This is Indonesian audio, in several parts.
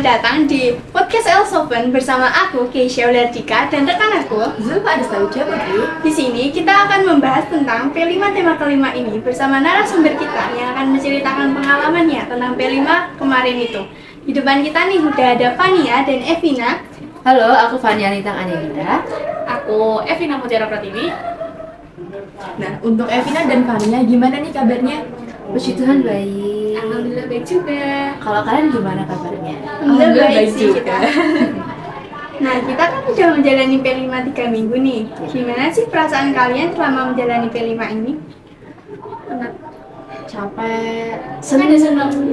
datang di podcast Elsoven bersama aku Keisha Ulardika dan rekan aku Zulfa Adestawija Putri. Di sini kita akan membahas tentang P5 tema kelima ini bersama narasumber kita yang akan menceritakan pengalamannya tentang P5 kemarin itu. Di depan kita nih udah ada Fania dan Evina. Halo, aku Fania Nitang Anelita. Aku Evina Mutiara Pratiwi. Nah, untuk Evina dan Fania, gimana nih kabarnya? Puji Tuhan baik. Alhamdulillah baik juga. Kalau kalian gimana kabarnya? Alhamdulillah baik sih juga. kita. Nah, kita kan udah menjalani P5 3 minggu nih. Gimana sih perasaan kalian selama menjalani P5 ini? Capek, seneng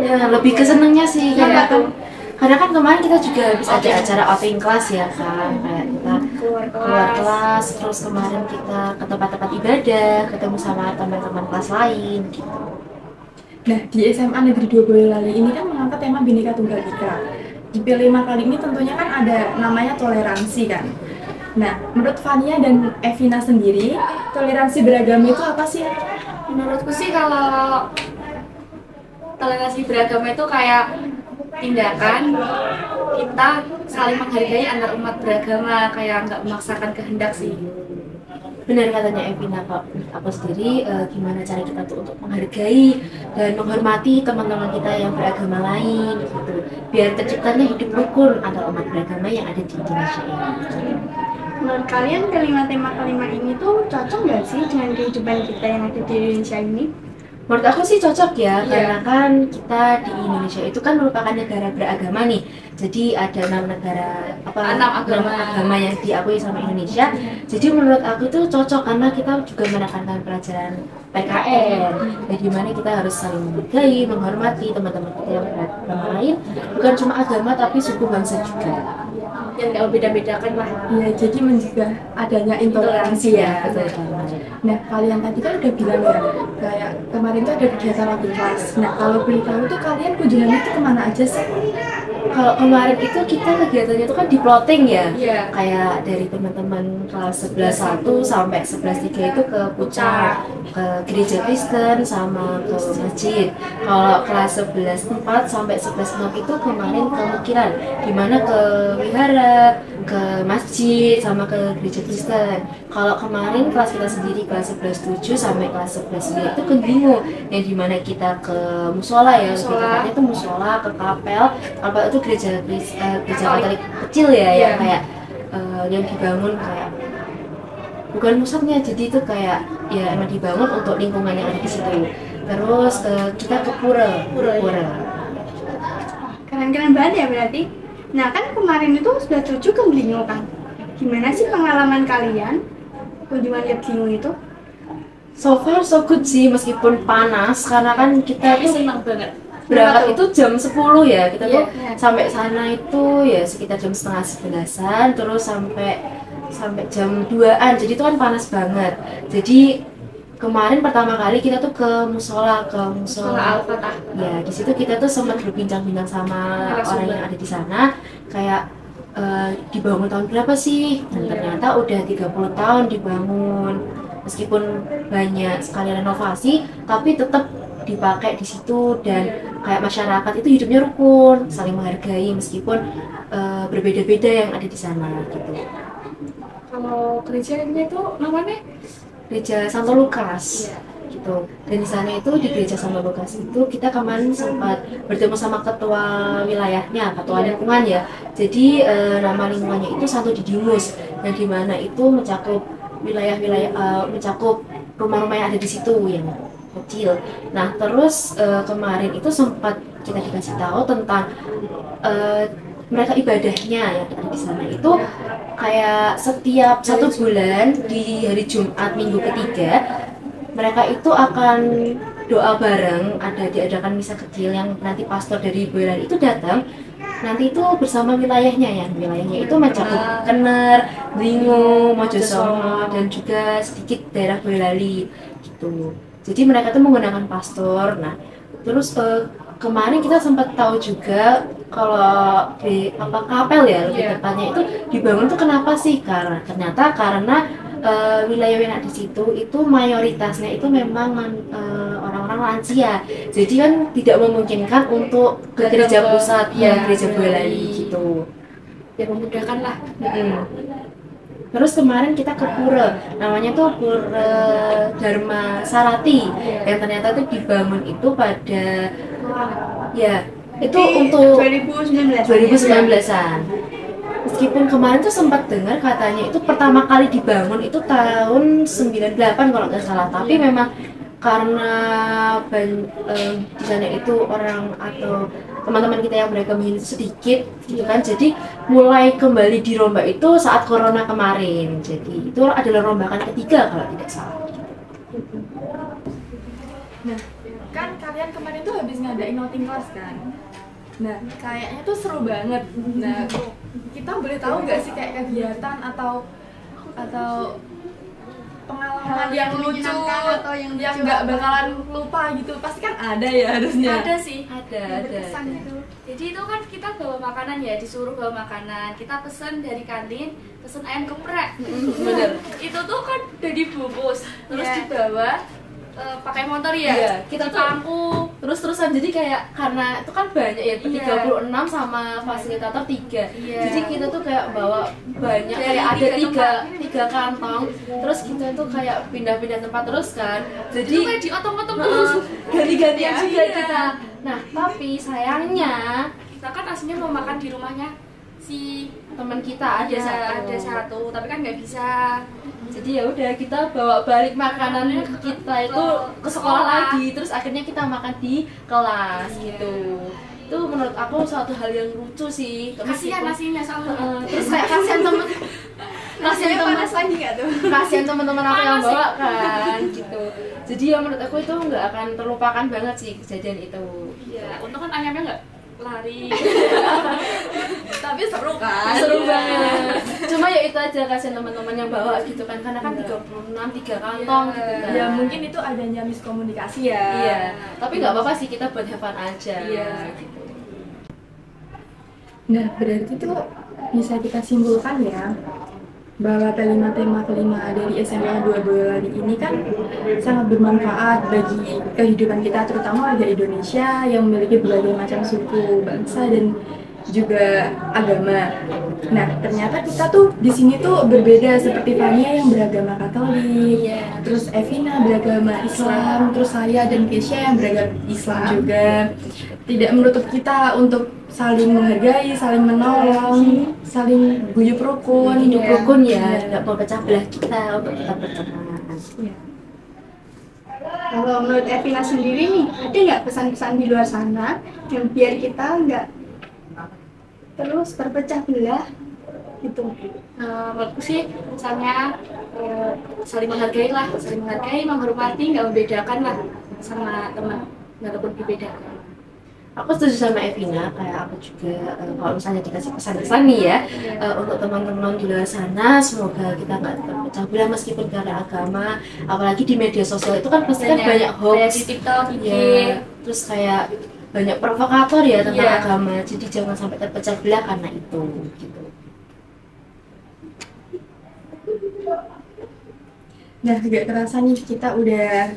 ya, lebih ke senengnya sih karena kan kemarin kita juga habis ada acara outing kelas ya kan, kayak kita keluar kelas, terus kemarin kita ke tempat-tempat ibadah, ketemu sama teman-teman kelas lain gitu. Nah, di SMA Negeri 2 Boyolali ini kan mengangkat tema Bhinneka Tunggal Ika. Di P5 kali ini tentunya kan ada namanya toleransi kan. Nah, menurut Fania dan Evina sendiri, toleransi beragama itu apa sih? Menurutku sih kalau toleransi beragama itu kayak tindakan kita saling menghargai antar umat beragama, kayak nggak memaksakan kehendak sih. Benar katanya Evina, kok aku sendiri gimana cara kita tuh untuk menghargai dan menghormati teman-teman kita yang beragama lain gitu, biar terciptanya hidup rukun antar umat beragama yang ada di Indonesia ini. Menurut kalian kelima tema kelima ini tuh cocok nggak sih dengan kehidupan kita yang ada di Indonesia ini? Menurut aku sih cocok ya, karena kan kita di Indonesia itu kan merupakan negara beragama nih. Jadi ada 6 negara Enam agama yang diakui sama Indonesia. Jadi menurut aku itu cocok karena kita juga menekankan pelajaran PKN. Ya, di mana kita harus saling menghargai, menghormati teman-teman kita yang beragama lain, bukan cuma agama tapi suku bangsa juga. Yang nggak beda-bedakan lah. Ya, jadi mencegah adanya intoleransi ya. Betul banget. Nah, kalian tadi kan udah bilang ya, kayak kemarin tuh ada kegiatan lagi kelas. Nah, kalau boleh tahu tuh kalian kunjungannya itu kemana aja sih? Kalau kemarin itu kita kegiatannya itu kan di plotting ya, Iya. kayak dari teman-teman kelas 11.1 sampai 11.3 itu ke Puncak, ke gereja Kristen sama ke masjid. Kalau kelas 11.4 sampai 11.6 itu kemarin ke Mukiran, dimana ke wihara, ke masjid sama ke gereja Kristen. Kalau kemarin kelas kita sendiri kelas 11.7 sampai kelas 11.3 itu ke Bingu, yang dimana kita ke musola ya, lebih tepatnya itu musola, ke kapel itu gereja Katolik kecil ya, yang kayak yang dibangun kayak bukan pusatnya, jadi itu kayak ya emang dibangun untuk lingkungan yang ada di situ. Terus kita ke pura. Keren-keren banget ya berarti. Nah, kan kemarin itu sudah 7 ke Blingo kan. Gimana sih pengalaman kalian kunjungan ke Blingo itu? So far so good sih, meskipun panas karena kan kita Tapi tuh senang banget. berangkat itu jam 10 ya, kita tuh Iya. sampai sana itu ya sekitar jam setengah 11-an, terus sampai jam 2-an, jadi itu kan panas banget. Jadi kemarin pertama kali kita tuh ke musola Al-Fatah. ya, di situ kita tuh sempat berbincang-bincang sama orang yang ada di sana, kayak dibangun tahun berapa sih, dan ternyata udah 30 tahun dibangun, meskipun banyak sekali renovasi tapi tetap dipakai di situ, dan kayak masyarakat itu hidupnya rukun, saling menghargai meskipun berbeda-beda yang ada di sana gitu. Kalau gerejanya itu namanya Gereja Santo Lukas gitu. Dan di sana itu, di Gereja Santo Lukas itu kita kemarin sempat bertemu sama ketua wilayahnya, ketua lingkungan ya. Jadi nama lingkungannya itu Santo Didimus, yang dimana itu mencakup wilayah-wilayah, mencakup rumah-rumah yang ada di situ yang kecil. Nah, terus kemarin itu sempat kita dikasih tahu tentang mereka ibadahnya yang ada di sana itu kayak setiap 1 bulan di hari Jumat minggu ketiga mereka itu akan doa bareng, diadakan misa kecil yang nanti pastor dari Boyolali itu datang, nanti itu bersama wilayahnya itu mencakup Kener, Blingo, Mojosongo, dan juga sedikit daerah Boyolali gitu. Jadi mereka tuh menggunakan pastor. Nah, terus kemarin kita sempat tahu juga kalau di kapel ya, lebih tepatnya itu dibangun tuh kenapa sih? Karena wilayah yang ada di situ itu mayoritasnya itu memang orang-orang orang lansia. Jadi kan tidak memungkinkan untuk ke gereja pusat ya, gereja Boyolali gitu. Ya memudahkan lah. Terus kemarin kita ke pura, namanya tuh Pura Dharma Sarati, yang ternyata tuh dibangun itu pada ya itu untuk 2019-an. Meskipun kemarin tuh sempat dengar katanya itu pertama kali dibangun itu tahun 98 kalau nggak salah, tapi memang karena di sana itu orang atau teman-teman kita yang beragama Hindu sedikit gitu kan, jadi mulai kembali dirombak itu saat corona kemarin. Jadi itu adalah rombakan ketiga kalau tidak salah. Nah, kan kalian kemarin tuh habis ngadain outing kelas kan? Nah, kayaknya tuh seru banget. Nah, kita boleh tahu nggak sih kayak kegiatan atau pengalaman yang lucu atau yang nggak bakalan lupa gitu? Pasti kan ada ya harusnya. Ada sih, Ada. berkesan gitu. jadi itu kan kita bawa makanan ya, disuruh bawa makanan, kita pesen dari kantin, pesen ayam geprek. Bener. Itu tuh kan udah dibungkus, terus Iya. dibawa pakai motor ya, Iya, kita tuh pangku. terus-terusan, jadi kayak karena itu kan banyak ya, Iya. 36 sama fasilitator 3. Iya. Jadi kita tuh kayak bawa banyak, Dari kayak ada tiga tiga kantong. Terus kita tuh kayak pindah-pindah tempat terus kan. Itu Jadi kayak diotong-otong terus. ganti-gantian juga Iya. kita. Nah, tapi sayangnya Kita kan aslinya mau makan di rumahnya si teman kita ada satu, tapi kan nggak bisa. Jadi ya udah kita bawa balik makanan kita itu ke sekolah lagi, terus akhirnya kita makan di kelas gitu. Itu menurut aku suatu hal yang lucu sih. Kasihan nasinya soalnya. Terus kayak kasihan Rasanya panas lagi nggak tuh? kasihan teman-teman aku yang Panas sih. bawa kan gitu. Jadi ya menurut aku itu nggak akan terlupakan banget sih kejadian itu. Iya, untung kan ayamnya nggak lari. Tapi seru kan? Seru banget. Cuma ya itu aja, kasihan teman-teman yang bawa gitu kan, karena kan 36 3 kantong gitu kan. Ya mungkin itu adanya miskomunikasi ya. Iya, tapi nggak apa-apa sih, kita buat have fun aja. Iya. Gitu. Nah, berarti tuh bisa kita simpulkan ya bahwa tema kelima dari SMA 2 Boyolali ini kan sangat bermanfaat bagi kehidupan kita, terutama warga Indonesia yang memiliki berbagai macam suku, bangsa, dan juga agama. Nah, ternyata kita tuh di sini tuh berbeda, seperti Fania yang beragama Katolik, terus Evina beragama Islam, terus saya dan Keisha yang beragama Islam juga. Tidak menutup kita untuk saling menghargai, saling menolong, saling guyup rukun. Hidup rukun ya, nggak mau pecah belah kita untuk tetap berteman. Kalau menurut Evina sendiri nih, ada nggak pesan-pesan di luar sana yang biar kita nggak terus terpecah belah gitu? Menurutku sih misalnya saling menghargai lah, saling menghargai, menghormati, nggak membedakan lah sama teman, walaupun dibedakan. Aku setuju sama Evina, kayak aku juga kalau misalnya dikasih pesan-pesan nih ya, untuk teman-teman di luar sana, semoga kita nggak terpecah belah meskipun karena agama, apalagi di media sosial itu kan pasti kan banyak kayak hoax, di TikTok, IG. ya, terus kayak banyak provokator ya tentang Iya. agama, jadi jangan sampai terpecah belah karena itu gitu. Nah, gak terasa nih kita udah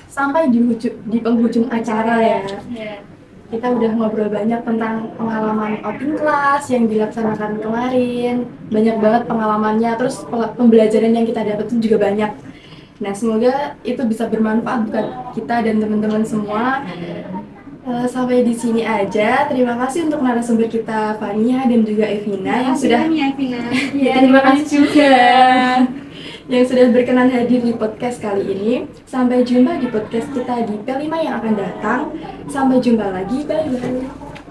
sampai di penghujung acara ya. Kita udah ngobrol banyak tentang pengalaman outing kelas yang dilaksanakan kemarin. Banyak banget pengalamannya, terus pembelajaran yang kita dapat itu juga banyak. Nah, semoga itu bisa bermanfaat buat kita dan teman-teman semua. Sampai di sini aja. Terima kasih untuk narasumber kita Fania dan juga Evina yang sudah Evina. Ya, terima kasih juga yang sudah berkenan hadir di podcast kali ini. Sampai jumpa di podcast kita di P5 yang akan datang. Sampai jumpa lagi, bye-bye.